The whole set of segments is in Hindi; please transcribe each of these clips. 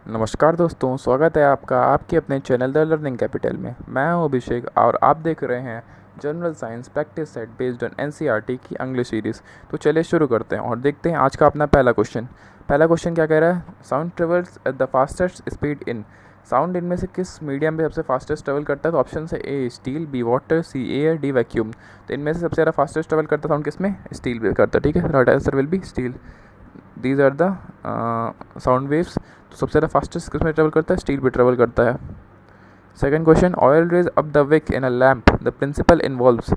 नमस्कार दोस्तों, स्वागत है आपका आपके अपने चैनल द लर्निंग कैपिटल में। मैं हूं अभिषेक और आप देख रहे हैं general science practice set based on NCERT की इंग्लिश सीरीज़। तो चलिए शुरू करते हैं और देखते हैं आज का अपना पहला क्वेश्चन। पहला क्वेश्चन क्या कह रहा है? Sound travels at the fastest speed in. Sound इनमें से किस मीडियम पे सबसे फास्टेस्ट ट्रेवल करता है? तो ऑप्शन है ए स्टील, बी वाटर, सी एयर, डी वैक्यूम। तो इनमें से सबसे ज़्यादा फास्टेस्ट ट्रेवल करता साउंड किस में? स्टील पे करता है। ठीक है, right answer will be steel. These are the sound waves. तो सबसे ज़्यादा फास्टेस्ट किस में ट्रेवल करता है? स्टील पे ट्रेवल करता है। Second question, oil raise up the wick in a lamp, the principle involves.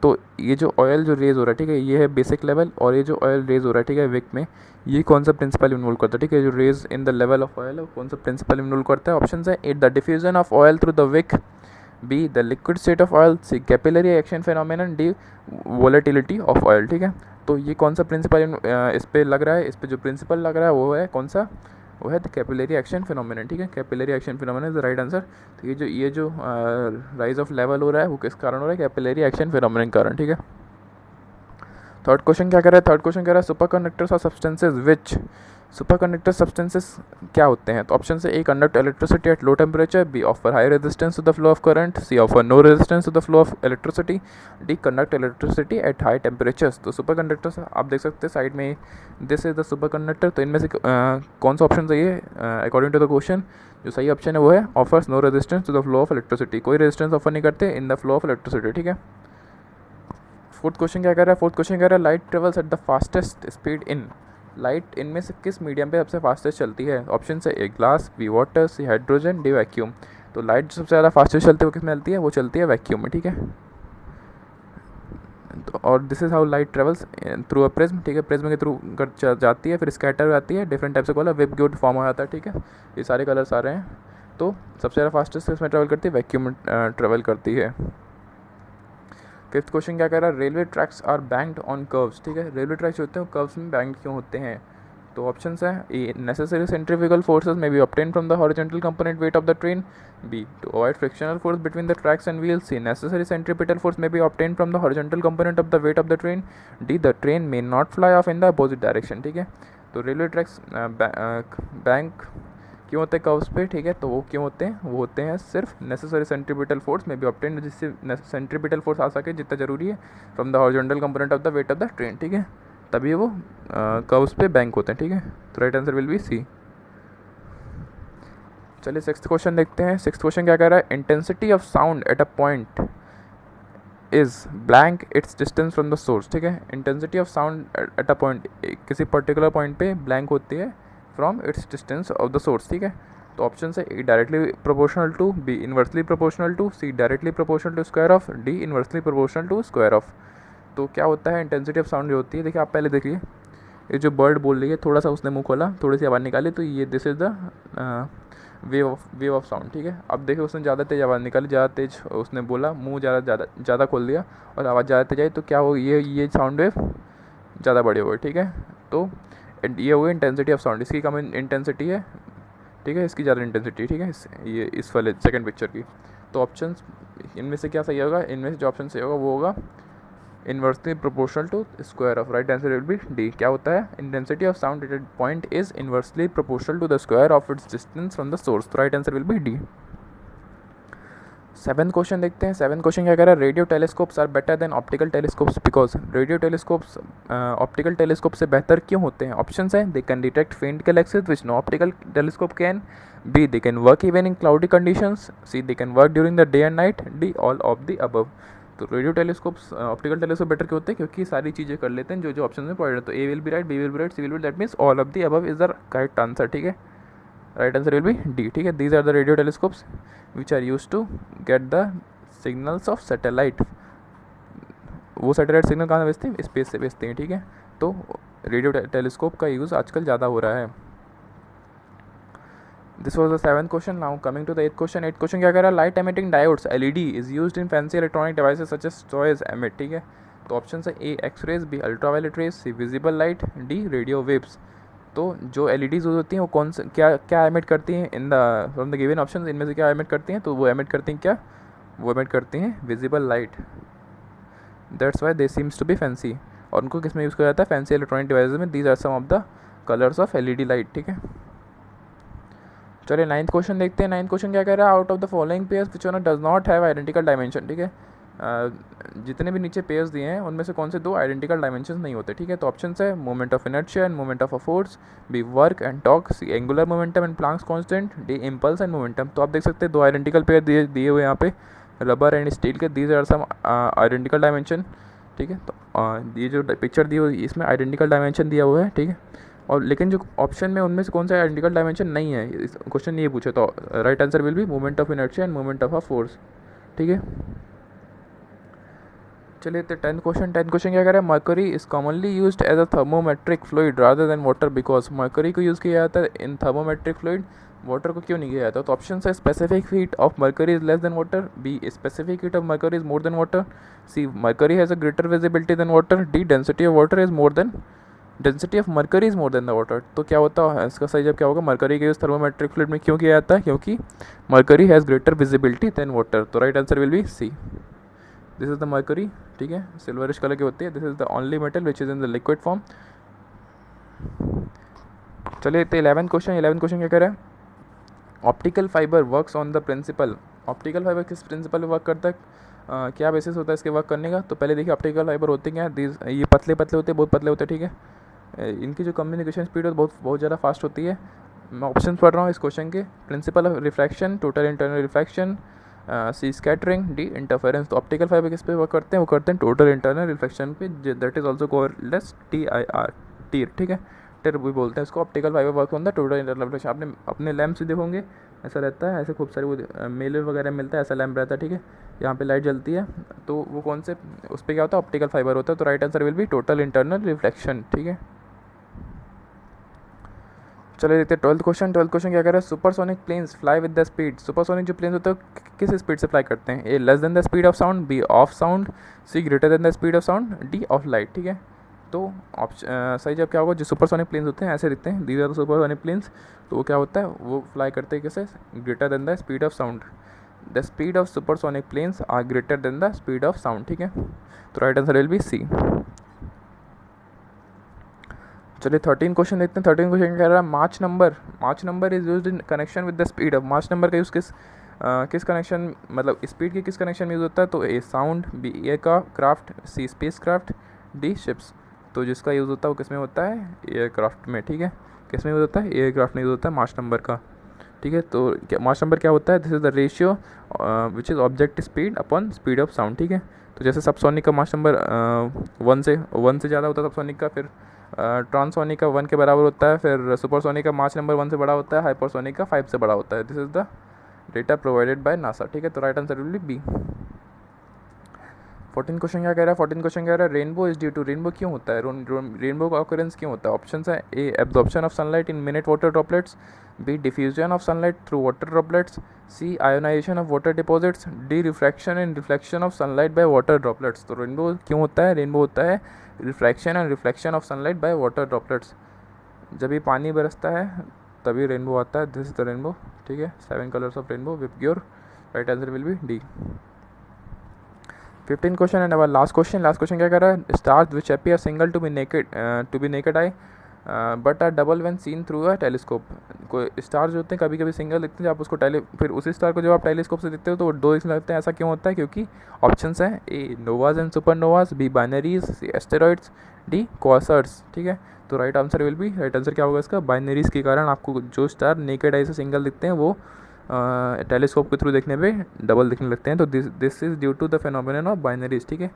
तो ये जो ऑयल जो रेज हो रहा है, ठीक है, ये है बेसिक लेवल, और ये जो ऑयल रेज हो रहा है, ठीक है, विक में, ये कौन सा प्रिंसिपल इन्वॉल्व करता है? ठीक है, जो raise in the level of oil है कौन सा प्रिंसिपल इन्वॉल्व करता है? ऑप्शन है A the diffusion of oil through the wick, B the liquid state of oil, C capillary action phenomenon, D volatility of oil. ठीक है, तो ये कौन सा प्रिंसिपल इस पे लग रहा है? इस पे जो प्रिंसिपल लग रहा है वो है कौन सा? वो है द कैपिलरी एक्शन फिनोमेनन। ठीक है, capillary action phenomenon is the right answer. तो ये जो राइज ऑफ लेवल हो रहा है वो किस कारण हो रहा है? कैपिलरी एक्शन फिनोमेनन कारण। ठीक है, थर्ड क्वेश्चन क्या कर रहा है? थर्ड क्वेश्चन कह रहा है सुपर कंडक्टर्स और substances which. Super conductor substances क्या होते हैं? तो ऑप्शन से A conduct electricity at low temperature, B offer high resistance to the flow of current, C offer no resistance to the flow of electricity, D conduct electricity at high temperatures. तो सुपर कंडक्टर्स आप देख सकते हैं साइड में, this is the super conductor. तो इनमें से कौन सा ऑप्शन सही है अकॉर्डिंग टू द क्वेश्चन? जो सही ऑप्शन है वो है offers no resistance to the flow of electricity. कोई रेजिस्टेंस ऑफर नहीं करते in the flow of electricity. ठीक है, फोर्थ क्वेश्चन क्या कर रहा है? फोर्थ क्वेश्चन कह रहा है light travels at the fastest speed in. Light इनमें से किस मीडियम पे सबसे फास्टेस्ट चलती है? ऑप्शन है A glass, B water, C hydrogen, D vacuum. तो लाइट जो सबसे ज़्यादा फास्टेस्ट चलती है वो किस में चलती है? वो चलती है वैक्यूम में। ठीक है, तो और this is how light travels through a prism. ठीक है, प्रिज्म के थ्रू जाती है, फिर स्कैटर आती है, डिफरेंट टाइप से कलर वेब ग्यूड फॉर्म हो जाता है। ठीक है, ये सारे कलर्स आ रहे हैं। तो सबसे ज़्यादा फास्टेस्ट किस में ट्रेवल करती है? वैक्यूम में ट्रेवल करती है। फिफ्थ क्वेश्चन क्या कह रहा है? Railway tracks are banked on curves. ठीक है, रेलवे ट्रैक्स होते हैं कर्व्स में बैंक्ड क्यों होते हैं? तो ऑप्शन है A necessary centrifugal forces may be obtain from the horizontal component weight of the train, B to avoid frictional force between the tracks and wheels, C necessary centripetal force may be obtain from the horizontal component of the weight of the train, D the train may not fly off in the opposite direction. ठीक है, तो रेलवे ट्रैक्स बैंक क्यों होते हैं कर्व्स पे? ठीक है, तो वो क्यों होते हैं? वो होते हैं सिर्फ नेसेसरी सेंट्रीपिटल फोर्स में भी ऑब्टेन, जिससे सेंट्रीपिटल फोर्स आ सके जितना जरूरी है from the horizontal component of the weight of the train. ठीक है, तभी वो कर्व्स पे बैंक होते हैं। ठीक है, तो right answer will be C. चलिए सिक्स्थ क्वेश्चन देखते हैं। सिक्स्थ क्वेश्चन क्या कह रहा है? Intensity of sound at a point is blank its distance from the source. ठीक है, intensity of sound at a point किसी पर्टिकुलर पॉइंट पे ब्लैंक होती है from its distance of the source. ठीक है, तो ऑप्शन है A directly proportional to, B inversely proportional to, C directly proportional to square of, D inversely proportional to square of. तो क्या होता है इंटेंसिटी ऑफ साउंड जो होती है? देखिए आप पहले देखिए, ये जो बर्ड बोल रही है, थोड़ा सा उसने मुंह खोला, थोड़ी सी आवाज़ निकाली, तो ये this is the wave of sound. ठीक है, अब देखिए उसने ज़्यादा तेज़ आवाज़ निकाली, ज़्यादा तेज़ उसने बोला, मुंह ज़्यादा खोल दिया और आवाज़ ज़्यादा तेज आई, तो क्या हो, ये साउंड वेव ज़्यादा बड़े हो गए। ठीक है, तो ये हो गई इंटेंसिटी ऑफ साउंड, इसकी कम इंटेंसिटी है, ठीक है, इसकी ज़्यादा इंटेंसिटी। ठीक है, ये इस वाले सेकंड पिक्चर की। तो ऑप्शन इनमें से क्या सही होगा? इनमें से जो ऑप्शन सही होगा वो होगा inversely proportional to square of. Right answer will be D. क्या होता है? Intensity of sound at point is inversely proportional to the square of its distance from the source. तो right answer will be D. Seven question देखते हैं। सेवन क्वेश्चन क्या कह रहा है? Radio telescopes are better than optical telescopes because. Radio telescopes optical telescope से बेहतर क्यों होते हैं? ऑप्शन है they can detect faint galaxies which no optical telescope can, B they can work even in cloudy conditions, C they can work during the day and night, D all of the above. तो radio telescopes optical telescope better क्यों होते हैं? क्योंकि सारी चीज़ें कर लेते हैं जो जो ऑप्शन में पढ़ रहे हैं। तो A will be right, B will be right, C will be, that means all of the above is the correct answer. ठीक है, right answer will be D. ठीक है, these are the radio telescopes which are use to get the signals of satellite. वो सैटेलाइट सिग्नल कहाँ से भेजते हैं? स्पेस से भेजते हैं। ठीक है, तो रेडियो टेलीस्कोप का यूज़ आजकल ज़्यादा हो रहा है। This was the seventh question. Now coming to the eighth question. Eighth question क्या कह रहा है? Light emitting diodes LED is used in fancy electronic devices such as toys emit. ठीक है, तो ऑप्शन है A X rays, B ultraviolet rays, C visible light, D radio waves. तो जो एलईडीज यूज होती हैं वो कौन से क्या क्या एमिट करती हैं in the from the given option? इनमें से क्या एमिट करती हैं? तो वो एमिट करती हैं क्या? वो एमिट करती हैं visible light. That's why they seems to be fancy. और उनको किस में यूज़ किया जाता है? फैंसी इलेक्ट्रॉनिक डिवाइसेज में। These are some of the colours of LED light. ठीक है, चलिए 9th क्वेश्चन देखते हैं। 9th क्वेश्चन क्या कह रहा है, out of the following pairs which one does not have identical dimension. ठीक है, जितने भी नीचे पेयर्स दिए हैं उनमें से कौन से दो आइडेंटिकल डायमेंशन नहीं होते। ठीक है, तो ऑप्शन है moment of inertia and moment of a force, B work and torque, C angular momentum and Planck's constant, D impulse and momentum. तो आप देख सकते हैं दो आइडेंटिकल पेयर दिए हुए यहाँ पे, रबर एंड स्टील के, these are some identical dimension. ठीक है, तो ये जो पिक्चर दी हुई इसमें आइडेंटिकल डायमेंशन दिया हुआ है। ठीक है, और लेकिन जो ऑप्शन में उनमें से कौन सा आइडेंटिकल डायमेंशन नहीं है, क्वेश्चन ये पूछे, तो right answer will B moment of inertia and moment of a force. ठीक है, चलिए तो 10th क्वेश्चन। 10th क्वेश्चन क्या कह रहा है, mercury is commonly used as a thermometric fluid rather than water because. Mercury को यूज़ किया जाता है इन थर्मोमेट्रिक फ्लूइड, वाटर को क्यों नहीं किया जाता। तो ऑप्शन है specific heat of mercury is less than water, B specific heat of mercury is more than water, C mercury has a greater visibility than water, D density of water is more than density of mercury is more than the water. तो क्या होता है इसका सही जवाब क्या होगा, मर्करी के यूज़ थर्मोमेट्रिक फ्लूइड में क्यों किया जाता है, क्योंकि mercury has greater visibility than water. तो right answer will be C, this is the mercury. ठीक है, सिल्वरिश कलर की होती है, this is the only metal which is in the liquid form. चलिए तो 11th क्वेश्चन। 11th क्वेश्चन क्या कह रहा है, optical fibre works on the principle. Optical fibre किस प्रिंसिपल पे वर्क करता है, क्या बेसिस होता है इसके वर्क करने का। तो पहले देखिए ऑप्टिकल फाइबर होते क्या हैं, ये पतले पतले होते हैं, बहुत पतले होते हैं। ठीक है, इनकी जो कम्युनिकेशन स्पीड है बहुत ज़्यादा फास्ट होती है। मैं ऑप्शन पढ़ रहा हूँ इस क्वेश्चन के, principle of refraction, total internal refraction, C scattering, D interference. तो ऑप्टिकल फाइबर किस पे वर्क करते हैं, वो करते हैं टोटल इंटरनल रिफ्लेक्शन पे, that is also called as TIR, टीर। ठीक है, टीर भी बोलते हैं इसको। ऑप्टिकल फाइबर वर्क होता है टोटल इंटरनल रिफ्लेक्शन। आपने अपने लैम्प से देखोगे ऐसा रहता है, ऐसे खूब सारे वो मेले वगैरह मिलता है, ऐसा लैम्प रहता है। ठीक है, यहाँ पे लाइट जलती है, तो वो कौन से उस पर क्या होता है, ऑप्टिकल फाइबर होता है। तो right answer will B total internal reflection. ठीक है, चले देखते हैं 12th क्वेश्चन। 12th क्वेश्चन क्या कह रहा है, supersonic planes fly with the speed. Supersonic जो प्लेन्स होते हैं किस स्पीड से फ्लाई करते हैं, A less than the speed of sound, B of sound, C greater than the speed of sound, D of light. ठीक है, तो ऑप्शन सही जब क्या होगा, जो सुपरसोनिक प्लेन्स होते हैं ऐसे दिखते हैं, these are the supersonic planes. तो वो क्या होता है, वो फ्लाई करते हैं कैसे, greater than the speed of sound. The speed of supersonic planes are greater than the speed of sound. ठीक है, तो right answer will be C. चलिए 13 क्वेश्चन देखते हैं। 13 क्वेश्चन कह रहा है, Mach number is used in connection with the speed of. Mach number का यूज़ किस कनेक्शन, मतलब स्पीड के किस कनेक्शन में यूज़ होता है। तो ए साउंड, बी एयर का craft, C space craft, D ships. तो जिसका यूज़ होता है वो किस में होता है, एयरक्राफ्ट में। ठीक है, किस में यूज़ होता है, एयरक्राफ्ट में यूज़ होता है मार्च नंबर का। ठीक है, तो मार्च नंबर क्या होता है, this is the ratio which is object speed upon speed of sound. ठीक है, तो जैसे सबसोनिक का मार्च नंबर 1 से ज़्यादा होता है सबसोनिक का, फिर ट्रांसोनिक का 1 के बराबर होता है, फिर सुपरसोनिक का मार्च नंबर 1 से बड़ा होता है, हाइपरसोनिक का 5 से बड़ा होता है। This is the data provided by NASA. ठीक है, तो right answer will be B. 14 question क्या कह रहा है, 14 क्वेश्चन कह रहा है, rainbow is due to. Rainbow क्यों होता है, रेनबो का ऑकरेंस क्यों होता है। ऑप्शन है A absorption of sunlight in minute water droplets, B diffusion of sunlight through water droplets, C ionisation of water deposits, D refraction and reflection of sunlight by water droplets. तो रेनबो क्यों होता है, रेनबो होता है refraction and reflection of sunlight by water droplets. जब भी पानी बरसता है तभी रेनबो आता है, दिस इज द रेनबो। ठीक है, 7 colours of rainbow with your right answer will be D. 15 question and our last question. Last question क्या कर रहा है, stars which appear single to be naked eye but are double when seen through a telescope. कोई स्टार्स जो होते हैं कभी कभी सिंगल दिखते हैं, जब आप उसको फिर उसी स्टार को जब आप टेलीस्कोप से देखते हो तो वो दो दिखने लगते हैं। ऐसा क्यों होता है, क्योंकि ऑप्शंस हैं A novas and supernovas, B binaries, C asteroids, D quasars. ठीक है, तो right answer will be, right answer क्या होगा इसका, बाइनरीज के कारण आपको जो स्टार नेकेड आई से सिंगल दिखते हैं वो टेलीस्कोप के थ्रू देखने पे डबल दिखने लगते हैं। तो this is due to the phenomenon of binaries. ठीक है,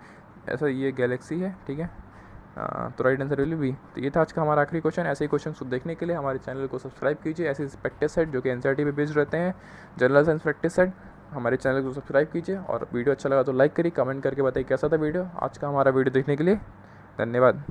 ऐसा ये गैलेक्सी है। ठीक है, तो राइट आंसर विल बी। तो ये था आज का हमारा आखिरी क्वेश्चन। ऐसे ही क्वेश्चन देखने के लिए हमारे चैनल को सब्सक्राइब कीजिए। ऐसे प्रैक्टिस सेट जो कि NCERT पे बेस्ड रहते हैं, जनरल साइंस प्रैक्टिस सेट, हमारे चैनल को सब्सक्राइब कीजिए। और वीडियो अच्छा लगा तो लाइक करिए, कमेंट करके बताइए कैसा था वीडियो। आज का हमारा वीडियो देखने के लिए धन्यवाद।